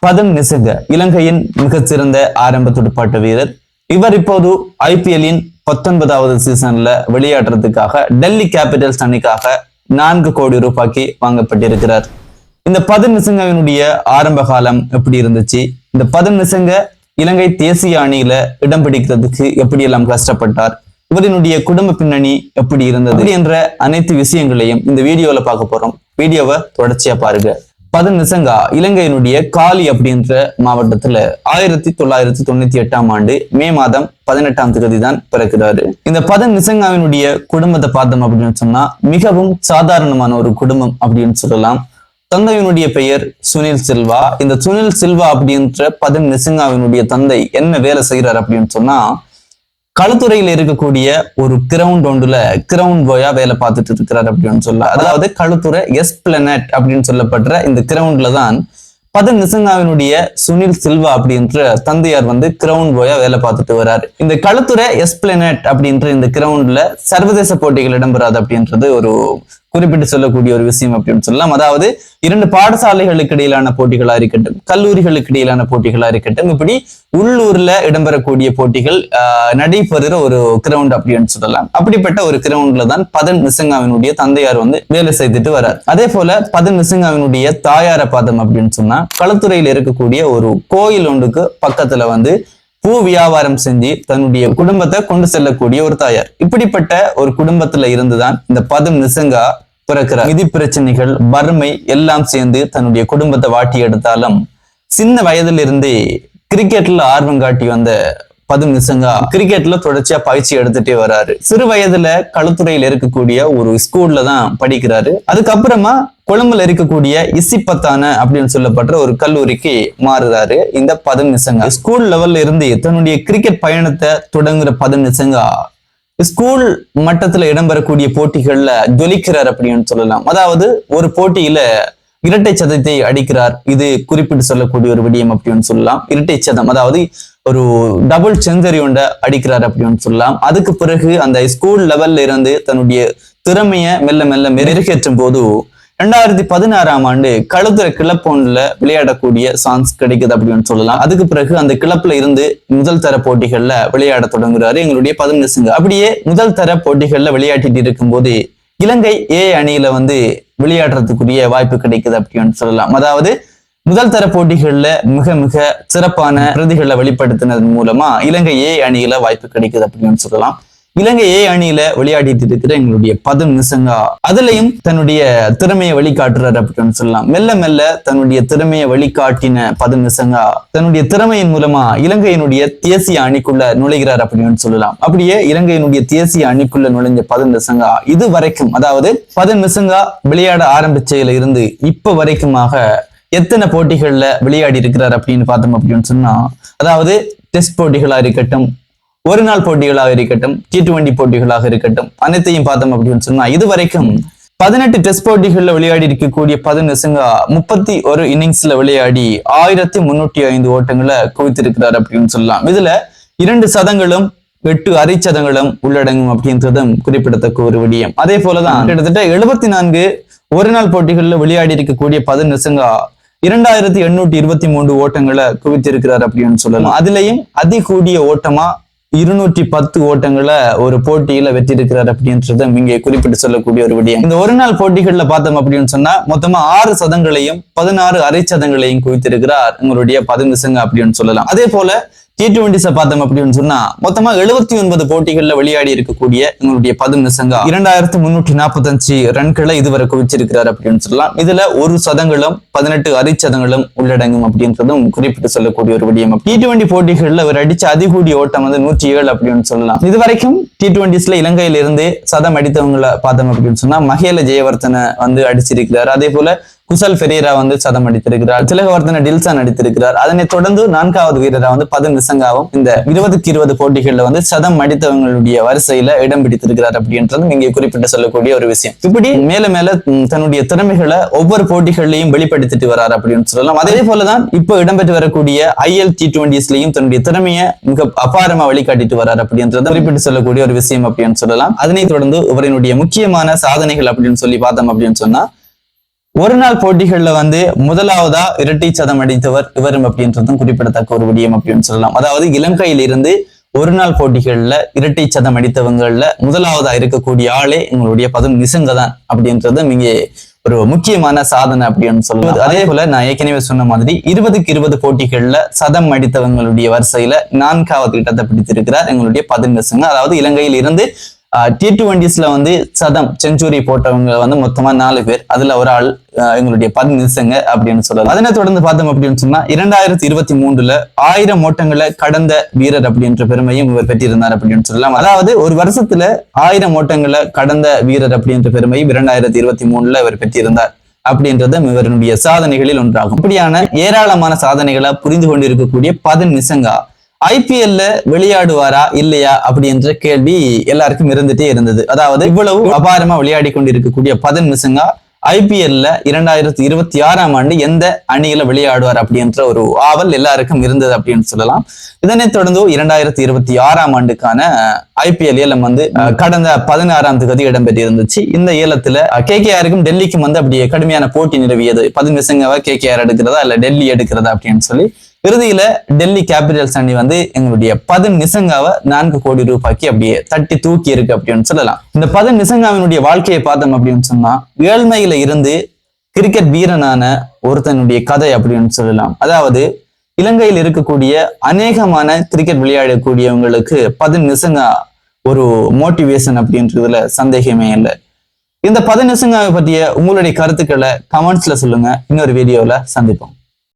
பதன் நிசங்க இலங்கையின் மிகச்சிறந்த ஆரம்ப துடுப்பாட்ட வீரர். இவர் இப்போது IPL-இன் 19வது சீசன்ல விளையாடுறதுக்காக டெல்லி கேபிட்டல்ஸ் அணிக்காக 4 கோடி ரூபாய்க்கு வாங்கப்பட்டிருக்கிறார். இந்த பதன் நிசங்கவினுடைய ஆரம்ப காலம் எப்படி இருந்துச்சு, இந்த பதன் நிசங்க இலங்கை தேசிய அணியில இடம் பிடிக்கிறதுக்கு எப்படி எல்லாம் கஷ்டப்பட்டார், இவரினுடைய குடும்ப பின்னணி எப்படி இருந்தது என்ற அனைத்து விஷயங்களையும் இந்த வீடியோல பார்க்க போறோம். வீடியோவை தொடர்ச்சியா பாருங்க. பதன் நிசங்கா இலங்கையினுடைய காலி அப்படின்ற மாவட்டத்துல 1998ஆம் ஆண்டு மே மாதம் 18ஆம் தேதி தான் பிறக்கிறாரு. இந்த பதன் நிசங்காவினுடைய குடும்பத்தை பார்த்தோம் அப்படின்னு சொன்னா மிகவும் சாதாரணமான ஒரு குடும்பம் அப்படின்னு சொல்லலாம். தந்தையினுடைய பெயர் சுனில் சில்வா. இந்த சுனில் சில்வா அப்படின்ற பதன் நிசங்காவினுடைய தந்தை என்ன வேலை செய்யறாரு அப்படின்னு சொன்னா களுத்துறையில இருக்கக்கூடிய ஒரு கிரவுண்ட் ஒன்றுல கிரவுண்ட் பாயா வேலை பார்த்துட்டு இருக்கிறார் அப்படின்னு சொல்லலாம். அதாவது களுத்துறை எஸ்பிளனட் அப்படின்னு சொல்லப்படுற இந்த கிரவுண்ட்ல தான் பதன் நிசங்காவினுடைய சுனில் சில்வா அப்படின்ற தந்தையார் கிரவுண்ட் பாயா வேலை பார்த்துட்டு வர்றாரு. இந்த களுத்துறை எஸ்பிளனட் அப்படின்ற இந்த கிரவுண்ட்ல சர்வதேச போட்டிகள் இடம்பெறாது அப்படின்றது ஒரு குறிப்பிட்டு சொல்லக்கூடிய ஒரு விஷயம் அப்படின்னு சொல்லலாம். அதாவது 2 பாடசாலைகளுக்கு இடையிலான போட்டிகளா இருக்கட்டும், கல்லூரிகளுக்கு இடையிலான போட்டிகளா இருக்கட்டும், இப்படி உள்ளூர்ல இடம்பெறக்கூடிய போட்டிகள் நடைபெறுகிற ஒரு கிரவுண்ட் அப்படின்னு சொல்லலாம். அப்படிப்பட்ட ஒரு கிரவுண்ட்ல தான் பதன் நிசங்காவினுடைய தந்தையார் வேலை செய்துட்டு வர்றார். அதே போல பதன் நிசங்காவினுடைய தாயார பாதம் அப்படின்னு சொன்னா களத்துறையில இருக்கக்கூடிய ஒரு கோயில் ஒன்றுக்கு பக்கத்துல பூ வியாபாரம் செஞ்சு தன்னுடைய குடும்பத்தை கொண்டு செல்லக்கூடிய ஒரு தாயார். இப்படிப்பட்ட ஒரு குடும்பத்துல இருந்துதான் இந்த பதன் நிசங்கா பிறக்கிறார். நிதி பிரச்சனைகள், வறுமை எல்லாம் சேர்ந்து தன்னுடைய குடும்பத்தை வாட்டி எடுத்தாலும் சின்ன வயதுல இருந்தே கிரிக்கெட்ல ஆர்வம் காட்டி வந்த பதன் நிசங்கா கிரிக்கெட்ல தொடர்ச்சியா பயிற்சி எடுத்துட்டே வர்றாரு. சிறு வயதுல களுத்துறையில இருக்கக்கூடிய ஒரு ஸ்கூல்ல தான் படிக்கிறாரு. அதுக்கப்புறமா கொழும்புல இருக்கக்கூடிய இசிப்பத்தான அப்படின்னு சொல்லப்படுற ஒரு கல்லூரிக்கு மாறுறாரு இந்த பதன் நிசங்கா. ஸ்கூல் லெவல்ல இருந்து தன்னுடைய கிரிக்கெட் பயணத்தை தொடங்குற பதன் நிசங்கா ஸ்கூல் மட்டத்துல இடம்பெறக்கூடிய போட்டிகள்ல ஜொலிக்கிறார் அப்படின்னு சொல்லலாம். அதாவது ஒரு போட்டியில இரட்டை சதத்தை அடிக்கிறார். இது குறிப்பிட்டு சொல்லக்கூடிய ஒரு விடயம் அப்படின்னு சொல்லலாம். இரட்டை சதம், அதாவது ஒரு டபுள் செஞ்சுரி ஒன்றை அடிக்கிறார் அப்படின்னு சொல்லலாம். அதுக்கு பிறகு அந்த ஸ்கூல் லெவல்ல இருந்து தன்னுடைய திறமைய மெல்ல மெல்ல மெருகேற்றும் போது 2016ஆம் ஆண்டு களுத்துறை கிளப் ஒன்றுல விளையாடக்கூடிய சான்ஸ் கிடைக்குது அப்படின்னு சொல்லலாம். அதுக்கு பிறகு அந்த கிளப்ல இருந்து முதல் தர போட்டிகள்ல விளையாட தொடங்குறாரு எங்களுடைய பதன் நிசங்கா. அப்படியே முதல் தர போட்டிகள்ல விளையாட்டிட்டு இருக்கும் போது இலங்கை A அணியில விளையாடுறதுக்குரிய வாய்ப்பு கிடைக்குது அப்படின்னு சொல்லலாம். அதாவது முதல் தர போட்டிகள்ல மிக மிக சிறப்பான பிரதிகளை வெளிப்படுத்தினதன் மூலமா இலங்கை A அணியில வாய்ப்பு கிடைக்குது அப்படின்னு சொல்லலாம். இலங்கை A அணியில விளையாடிட்டு இருக்கிற எங்களுடைய பதன் நிசங்கா அதுலயும் தன்னுடைய திறமையை வெளிக்காட்டுறாரு அப்படின்னு சொல்லலாம். மெல்ல மெல்ல தன்னுடைய திறமையை வெளிக்காட்டின பதன் நிசங்கா தன்னுடைய திறமையின் மூலமா இலங்கையினுடைய தேசிய அணிக்குள்ள நுழைகிறார் அப்படின்னு சொல்லலாம். அப்படியே இலங்கையினுடைய தேசிய அணிக்குள்ள நுழைஞ்ச பதன் நிசங்கா இது வரைக்கும், அதாவது பதன் நிசங்கா விளையாட ஆரம்பிச்சதுல இருந்து இப்ப வரைக்குமாக எத்தனை போட்டிகள்ல விளையாடி இருக்கிறார் அப்படின்னு பார்த்தோம் அப்படின்னு சொன்னா, அதாவது டெஸ்ட் போட்டிகளா இருக்கட்டும், ஒரு நாள் போட்டிகளாக இருக்கட்டும், T20 போட்டிகளாக இருக்கட்டும், அனைத்தையும் பார்த்தோம் அப்படின்னு சொன்னா இது வரைக்கும் 18 டெஸ்ட் போட்டிகள்ல விளையாடி இருக்கக்கூடிய பதன் நிசங்கா 31 இன்னிங்ஸ்ல விளையாடி 1305 ஓட்டங்களை குவித்திருக்கிறார் அப்படின்னு சொல்லலாம். இதுல 2 சதங்களும் 8 அரை சதங்களும் உள்ளடங்கும் அப்படின்றதும் குறிப்பிடத்தக்க ஒரு விடயம். அதே போலதான் கிட்டத்தட்ட 74 ஒரு நாள் போட்டிகள்ல விளையாடி இருக்கக்கூடிய பதன் நிசங்கா 2823 ஓட்டங்களை குவித்திருக்கிறார் அப்படின்னு சொல்லலாம். அதுலயும் அதிகூடிய ஓட்டமா 210 ஓட்டங்களை ஒரு போட்டியில வெற்றி இருக்கிறார் அப்படின்றது இங்கே குறிப்பிட்டு சொல்லக்கூடிய ஒரு விடயம். இந்த ஒரு நாள் போட்டிகள்ல பார்த்தோம் அப்படின்னு சொன்னா மொத்தமா 6 சதங்களையும் 16 அரை சதங்களையும் குவித்திருக்கிறார் எங்களுடைய பதன் நிசங்கா அப்படின்னு சொல்லலாம். அதே போல T20 பார்த்தோம் அப்படின்னு சொன்னா மொத்தமா 79 போட்டிகள்ல விளையாடி இருக்கக்கூடிய எங்களுடைய பதன் நிசங்கா 2345 ரன்களை இதுவரை குவிச்சிருக்கிறார் அப்படின்னு சொல்லலாம். இதுல 1 சதங்களும் 18 அரை சதங்களும் உள்ளடங்கும் அப்படின்றதும் குறிப்பிட்டு சொல்லக்கூடிய ஒரு விடயம். T20 போட்டிகள்ல அவர் அடிச்ச அதிகூடிய ஓட்டம் 107 அப்படின்னு சொல்லலாம். இதுவரைக்கும் T20ஸ்ல இலங்கையில இருந்து சதம் அடித்தவங்களை பார்த்தோம் அப்படின்னு சொன்னா மகேல ஜெயவர்தன அடிச்சிருக்கிறார். அதே போல குசல் ஃபெரேரா சதம் அடித்திருக்கிறார். திலகவர்தன டில்சன் அடித்திருக்கிறார். அதனை தொடர்ந்து 4வது வீரரா பதன் நிசங்காவும் இந்த 20க்கு 20 போட்டிகள்ல சதம் அடித்தவங்களுடைய வரிசையில இடம் பிடித்திருக்கிறார் அப்படின்றது இங்கே குறிப்பிட்டு சொல்லக்கூடிய ஒரு விஷயம். இப்படி மேல மேல தன்னுடைய திறமைகளை ஒவ்வொரு போட்டிகள்லையும் வெளிப்படுத்திட்டு வர்றாரு அப்படின்னு சொல்லலாம். அதே போலதான் இப்ப இடம்பெற்று வரக்கூடிய IL T20ஸ்லயும் தன்னுடைய திறமையை மிக அபாரமா வெளிக்காட்டிட்டு வர்றாரு அப்படின்றத குறிப்பிட்டு சொல்லக்கூடிய ஒரு விஷயம் அப்படின்னு சொல்லலாம். அதனை தொடர்ந்து இவரினுடைய முக்கியமான சாதனைகள் அப்படின்னு சொல்லி பார்த்தோம் அப்படின்னு சொன்னா ஒரு நாள் போட்டிகள்ல வந்து முதலாவதா இரட்டை சதம் அடித்தவர் இவரும் அப்படின்றதும் குறிப்பிடத்தக்க ஒரு விடயம் அப்படின்னு சொல்லலாம். அதாவது இலங்கையில் இருந்து ஒரு நாள் போட்டிகள்ல இரட்டை சதம் அடித்தவங்கள்ல முதலாவதா இருக்கக்கூடிய ஆளே எங்களுடைய பதம் நிசங்க தான் அப்படின்றது இங்கே ஒரு முக்கியமான சாதனை அப்படின்னு சொல்லுவது. அதே போல நான் ஏற்கனவே சொன்ன மாதிரி 20க்கு 20 போட்டிகள்ல சதம் அடித்தவங்களுடைய வரிசையில 4வது இடத்தை பிடித்திருக்கிறார் எங்களுடைய பதம் நிசங்க. அதாவது இலங்கையில் இருந்து T20ஸ்ல வந்து சதம் செஞ்சுரி போட்டவங்க வந்து மொத்தமா 4 பேர். அதுல ஒரு ஆள் எங்களுடைய பதம் நிசங்க அப்படின்னு சொல்லலாம். அதனை தொடர்ந்து பார்த்தோம் அப்படின்னு சொன்னா 2023ல 1000 ஓட்டங்களை கடந்த வீரர் அப்படின்ற பெருமையும் இவர் பெற்றிருந்தார் அப்படின்னு சொல்லலாம். அதாவது ஒரு வருஷத்துல 1000 ஓட்டங்களை கடந்த வீரர் அப்படின்ற பெருமையும் 2023ல இவர் பெற்றிருந்தார் அப்படின்றது இவருடைய சாதனைகளில் ஒன்றாகும். இப்படியான ஏராளமான சாதனைகளை புரிந்து கொண்டிருக்கக்கூடிய பதம் நிசங்கா IPLல விளையாடுவாரா இல்லையா அப்படின்ற கேள்வி எல்லாருக்கும் இருந்துட்டே இருந்தது. அதாவது இவ்வளவு அபாரமா விளையாடி கொண்டிருக்கக்கூடிய பதம் நிசங்கா IPLல 2026ஆம் ஆண்டு எந்த அணியில விளையாடுவார் அப்படின்ற ஒரு ஆவல் எல்லாருக்கும் இருந்தது அப்படின்னு சொல்லலாம். இதனைத் தொடர்ந்து 2026ஆம் ஆண்டுக்கான IPL ஏலம் வந்து கடந்த 16ஆம் தேதி இடம்பெற்றிருந்துச்சு. இந்த ஏலத்துல KKRக்கும் டெல்லிக்கும் வந்து அப்படியே கடுமையான போட்டி நிலவியது. பதம் நிசங்காவை KKR எடுக்கிறதா இல்ல டெல்லி எடுக்கிறதா அப்படின்னு சொல்லி இறுதியில டெல்லி கேபிட்டல்ஸ் அணி வந்து எங்களுடைய பதம் நிசங்காவை 4 கோடி ரூபாய்க்கு அப்படியே தட்டி தூக்கி இருக்கு அப்படின்னு சொல்லலாம். இந்த பதம் நிசங்காவினுடைய வாழ்க்கையை பார்த்தோம் அப்படின்னு சொன்னா ஏழ்மையில இருந்து கிரிக்கெட் வீரனான ஒருத்தனுடைய கதை அப்படின்னு சொல்லலாம். அதாவது இலங்கையில் இருக்கக்கூடிய அநேகமான கிரிக்கெட் விளையாடக்கூடியவங்களுக்கு பதம் நிசங்கா ஒரு மோட்டிவேஷன் அப்படின்றதுல சந்தேகமே இல்லை. இந்த பதம் நிசங்காவை பற்றிய உங்களுடைய கருத்துக்களை கமெண்ட்ஸ்ல சொல்லுங்க. இன்னொரு வீடியோல சந்திப்போம்.